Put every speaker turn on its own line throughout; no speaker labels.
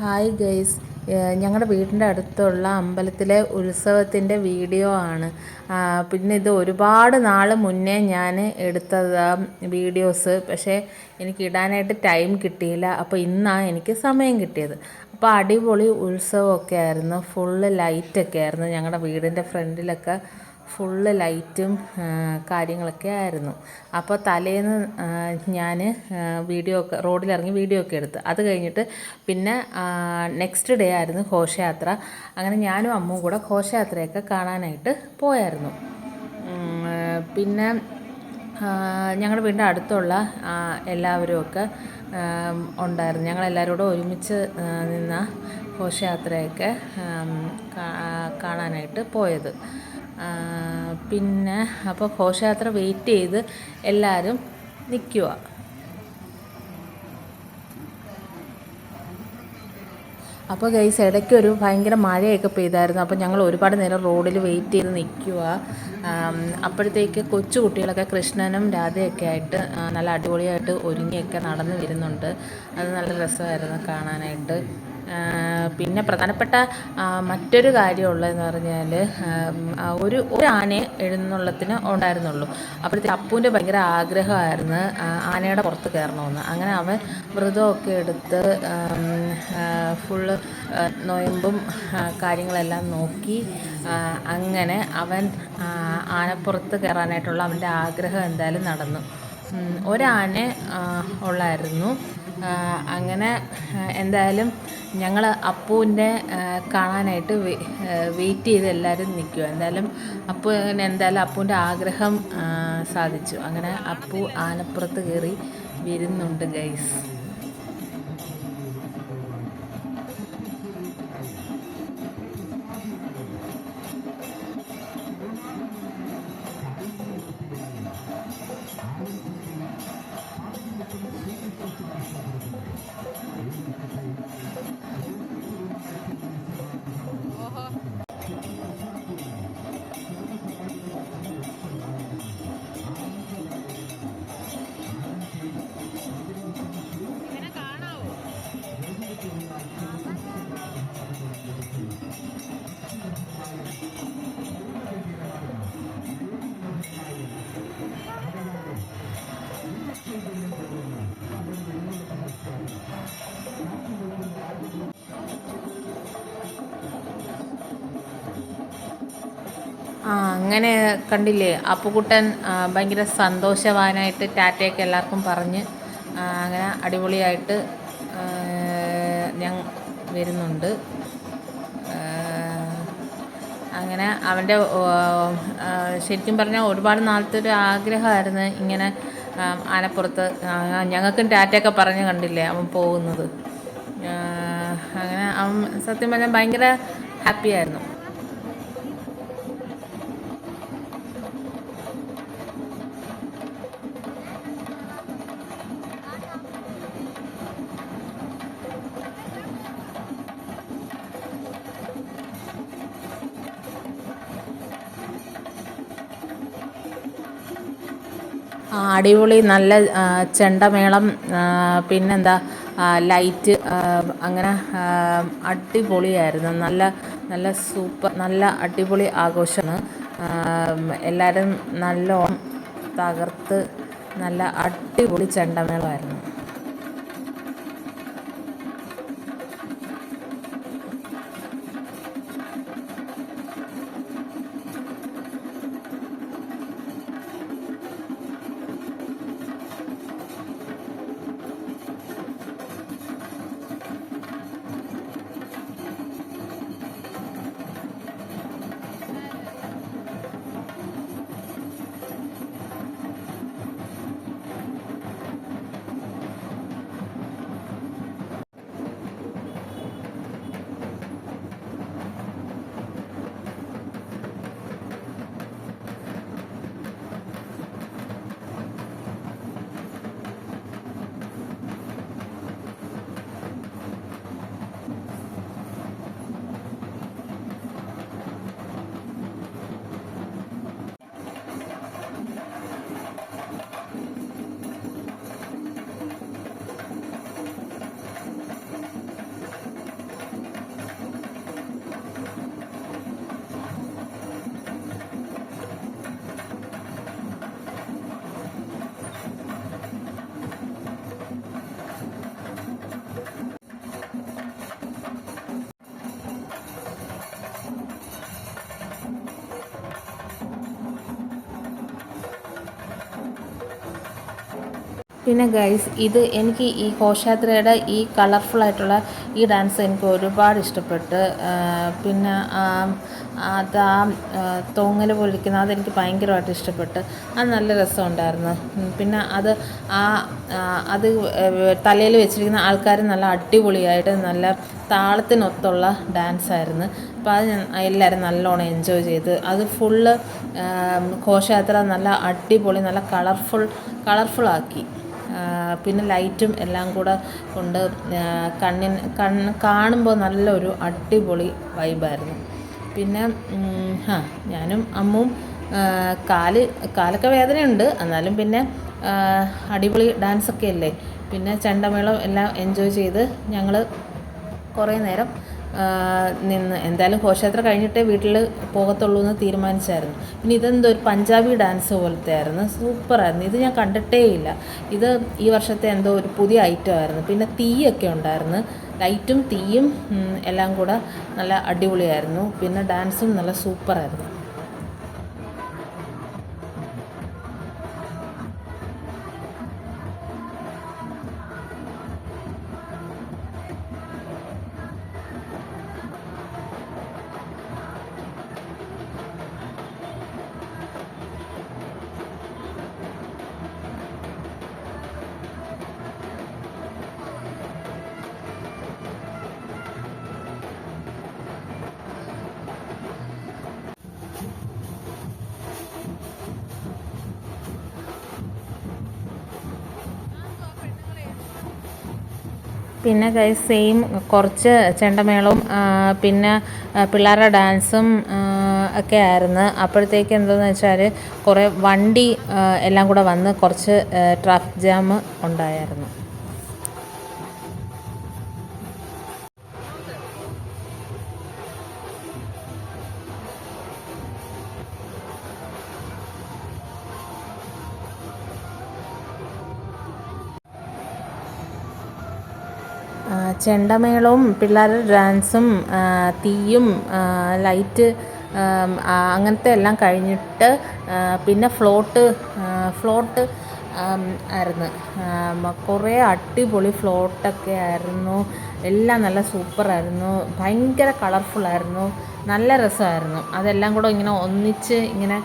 Hi guys, ഞങ്ങളുടെ വീടിൻ്റെ അടുത്തുള്ള അമ്പലത്തിലെ ഉത്സവത്തിൻ്റെ വീഡിയോ ആണ്. പിന്നെ ഇത് ഒരുപാട് നാൾ മുന്നേ ഞാൻ എടുത്തതാ വീഡിയോസ്. പക്ഷേ എനിക്ക് ഇടാനായിട്ട് ടൈം കിട്ടിയില്ല. അപ്പോൾ ഇന്നാണ് എനിക്ക് സമയം കിട്ടിയത്. അപ്പോൾ അടിപൊളി ഉത്സവമൊക്കെ ആയിരുന്നു. ഫുള്ള് ലൈറ്റൊക്കെ ആയിരുന്നു. ഞങ്ങളുടെ വീടിൻ്റെ ഫ്രണ്ടിലൊക്കെ ഫുള്ള് ലൈറ്റും കാര്യങ്ങളൊക്കെ ആയിരുന്നു. അപ്പോൾ തലേന്ന് ഞാൻ വീഡിയോ ഒക്കെ റോഡിലിറങ്ങി വീഡിയോ ഒക്കെ എടുത്ത്. അത് കഴിഞ്ഞിട്ട് പിന്നെ നെക്സ്റ്റ് ഡേ ആയിരുന്നു ഘോഷയാത്ര. അങ്ങനെ ഞാനും അമ്മും കൂടെ ഘോഷയാത്രയൊക്കെ കാണാനായിട്ട് പോയായിരുന്നു. പിന്നെ ഞങ്ങളുടെ വീടിൻ്റെ അടുത്തുള്ള എല്ലാവരുമൊക്കെ ഉണ്ടായിരുന്നു. ഞങ്ങളെല്ലാവരും കൂടെ ഒരുമിച്ച് നിന്ന ഘോഷയാത്രയൊക്കെ കാണാനായിട്ട് പോയത്. പിന്നെ അപ്പോൾ ഘോഷയാത്ര വെയിറ്റ് ചെയ്ത് എല്ലാവരും നിൽക്കുക. അപ്പോൾ ഗൈസ്, ഇടയ്ക്കൊരു ഭയങ്കര മഴയൊക്കെ പെയ്തായിരുന്നു. അപ്പോൾ ഞങ്ങൾ ഒരുപാട് നേരം റോഡിൽ വെയിറ്റ് ചെയ്ത് നിൽക്കുക. അപ്പോഴത്തേക്ക് കൊച്ചു കുട്ടികളൊക്കെ കൃഷ്ണനും രാധയൊക്കെ ആയിട്ട് നല്ല അടിപൊളിയായിട്ട് ഒരുങ്ങിയൊക്കെ നടന്നു വരുന്നുണ്ട്. അത് നല്ല രസമായിരുന്നു കാണാനായിട്ട്. പിന്നെ പ്രധാനപ്പെട്ട മറ്റൊരു കാര്യമുള്ളതെന്ന് പറഞ്ഞാൽ ഒരു ആനയെ എഴുന്നള്ളത്തിന് ഉണ്ടായിരുന്നുള്ളൂ. അപ്പോഴത്തേക്ക് അപ്പൂൻ്റെ ഭയങ്കര ആഗ്രഹമായിരുന്നു ആനയുടെ പുറത്ത് കയറണമെന്ന്. അങ്ങനെ അവൻ വ്രതമൊക്കെ എടുത്ത് ഫുള്ള് നൊയമ്പും കാര്യങ്ങളെല്ലാം നോക്കി അങ്ങനെ അവൻ ആനപ്പുറത്ത് കയറാനായിട്ടുള്ള അവൻ്റെ ആഗ്രഹം എന്തായാലും നടന്നു. ഒരാന ഉള്ളായിരുന്നു. അങ്ങനെ എന്തായാലും ഞങ്ങൾ അപ്പുവിൻ്റെ കാണാനായിട്ട് വെയിറ്റ് ചെയ്ത് എല്ലാവരും നിൽക്കുക. എന്തായാലും അപ്പുവിൻ്റെ ആഗ്രഹം സാധിച്ചു. അങ്ങനെ അപ്പു ആനപ്പുറത്ത് കയറി വരുന്നുണ്ട് ഗൈസ്. അങ്ങനെ കണ്ടില്ലേ, അപ്പുകുട്ടൻ ഭയങ്കര സന്തോഷവാനായിട്ട് ടാറ്റയൊക്കെ എല്ലാവർക്കും പറഞ്ഞ് അങ്ങനെ അടിപൊളിയായിട്ട് ഞാൻ വരുന്നുണ്ട്. അങ്ങനെ അവൻ്റെ ശരിക്കും പറഞ്ഞാൽ ഒരുപാട് നാളത്തെ ഒരു ആഗ്രഹമായിരുന്നു ഇങ്ങനെ ആനപ്പുറത്ത്. ഞങ്ങൾക്കും ടാറ്റയൊക്കെ പറഞ്ഞ് കണ്ടില്ലേ അവൻ പോകുന്നത്. അങ്ങനെ അവൻ സത്യം പറഞ്ഞാൽ ഭയങ്കര ഹാപ്പിയായിരുന്നു. അടിപൊളി നല്ല ചെണ്ടമേളം, പിന്നെന്താ ലൈറ്റ്, അങ്ങനെ അടിപൊളിയായിരുന്നു. നല്ല നല്ല സൂപ്പർ നല്ല അടിപൊളി ആഘോഷമാണ്. എല്ലാവരും നല്ലോണം തകർത്ത് നല്ല അടിപൊളി ചെണ്ടമേളമായിരുന്നു. പിന്നെ ഗൈസ്, ഇത് എനിക്ക് ഈ ഘോഷയാത്രയുടെ ഈ കളർഫുള്ളായിട്ടുള്ള ഈ ഡാൻസ് എനിക്ക് ഒരുപാട് ഇഷ്ടപ്പെട്ട്. പിന്നെ അത് തൊങ്ങൽ പോലിരിക്കുന്ന അതെനിക്ക് ഭയങ്കരമായിട്ട് ഇഷ്ടപ്പെട്ട്. അത് നല്ല രസമുണ്ടായിരുന്നു. പിന്നെ അത് തലയിൽ വെച്ചിരിക്കുന്ന ആൾക്കാർ നല്ല അടിപൊളിയായിട്ട് നല്ല താളത്തിനൊത്തുള്ള ഡാൻസായിരുന്നു. അപ്പോൾ അത് എല്ലാവരും നല്ലോണം എൻജോയ് ചെയ്ത്. അത് ഫുള്ള് ഘോഷയാത്ര നല്ല അടിപൊളി, നല്ല കളർഫുള്ളാക്കി. പിന്നെ ലൈറ്റും എല്ലാം കൂടെ കൊണ്ട് കാണുമ്പോൾ നല്ലൊരു അടിപൊളി വൈബായിരുന്നു. പിന്നെ ഞാനും അമ്മും കാലൊക്കെ വേദനയുണ്ട്, എന്നാലും പിന്നെ അടിപൊളി ഡാൻസൊക്കെ അല്ലേ. പിന്നെ ചെണ്ടമേളം എല്ലാം എൻജോയ് ചെയ്ത് ഞങ്ങൾ കുറേ നേരം നിന്ന്. എന്തായാലും ഘോഷയാത്ര കഴിഞ്ഞിട്ടേ വീട്ടിൽ പോകത്തുള്ളൂ എന്ന് തീരുമാനിച്ചായിരുന്നു. പിന്നെ ഇതെന്തോ ഒരു പഞ്ചാബി ഡാൻസ് പോലത്തെ ആയിരുന്നു, സൂപ്പറായിരുന്നു. ഇത് ഞാൻ കണ്ടിട്ടേ ഇല്ല. ഇത് ഈ വർഷത്തെ എന്തോ ഒരു പുതിയ ഐറ്റം ആയിരുന്നു. പിന്നെ തീയൊക്കെ ഉണ്ടായിരുന്നു, ലൈറ്റും തീയും എല്ലാം കൂടെ നല്ല അടിപൊളിയായിരുന്നു. പിന്നെ ഡാൻസും നല്ല സൂപ്പറായിരുന്നു. പിന്നെ സെയിം കുറച്ച് ചെണ്ടമേളവും പിന്നെ പിള്ളേരുടെ ഡാൻസും ഒക്കെ ആയിരുന്നു. അപ്പോഴത്തേക്ക് എന്താണെന്ന് വെച്ചാൽ കുറേ വണ്ടി എല്ലാം കൂടെ വന്ന് കുറച്ച് ട്രാഫിക് ജാം ഉണ്ടായിരുന്നു. ചെണ്ടമേളവും പിള്ളേരുടെ ഡാൻസും തീയും ലൈറ്റ് അങ്ങനത്തെ എല്ലാം കഴിഞ്ഞിട്ട് പിന്നെ ഫ്ലോട്ട് ആയിരുന്നു. കുറേ അടിപൊളി ഫ്ലോട്ടൊക്കെ ആയിരുന്നു. എല്ലാം നല്ല സൂപ്പറായിരുന്നു, ഭയങ്കര കളർഫുള്ളായിരുന്നു, നല്ല രസമായിരുന്നു. അതെല്ലാം കൂടെ ഇങ്ങനെ ഒന്നിച്ച് ഇങ്ങനെ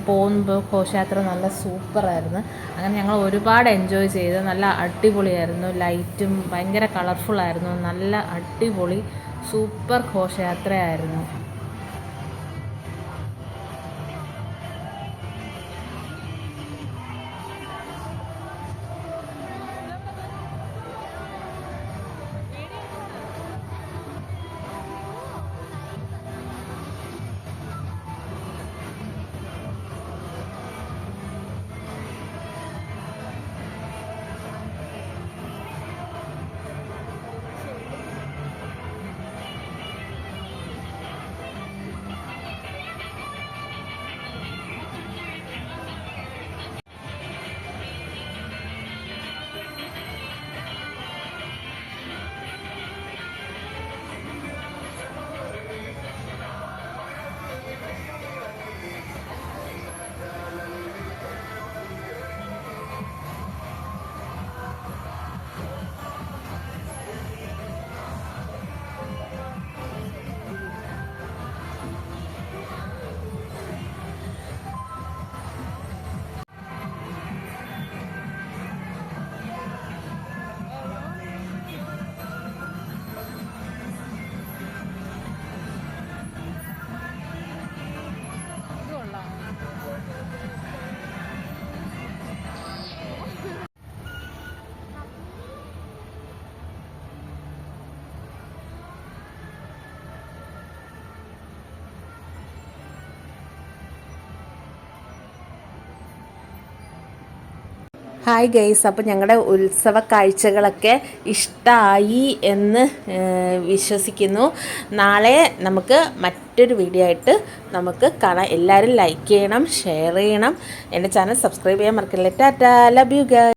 പോകുമ്പോൾ ഘോഷയാത്ര നല്ല സൂപ്പറായിരുന്നു. അങ്ങനെ ഞങ്ങൾ ഒരുപാട് എൻജോയ് ചെയ്ത്. നല്ല അടിപൊളിയായിരുന്നു, ലൈറ്റും ഭയങ്കര കളർഫുള്ളായിരുന്നു. നല്ല അടിപൊളി സൂപ്പർ ഘോഷയാത്രയായിരുന്നു. ഹായ് ഗെയ്സ്, അപ്പോൾ ഞങ്ങളുടെ ഉത്സവ കാഴ്ചകളൊക്കെ ഇഷ്ടമായി എന്ന് വിശ്വസിക്കുന്നു. നാളെ നമുക്ക് മറ്റൊരു വീഡിയോ ആയിട്ട് നമുക്ക് കാണാം. എല്ലാവരും ലൈക്ക് ചെയ്യണം, ഷെയർ ചെയ്യണം, എൻ്റെ ചാനൽ സബ്സ്ക്രൈബ് ചെയ്യാൻ മറക്കല്ലേ. Tata, love you guys.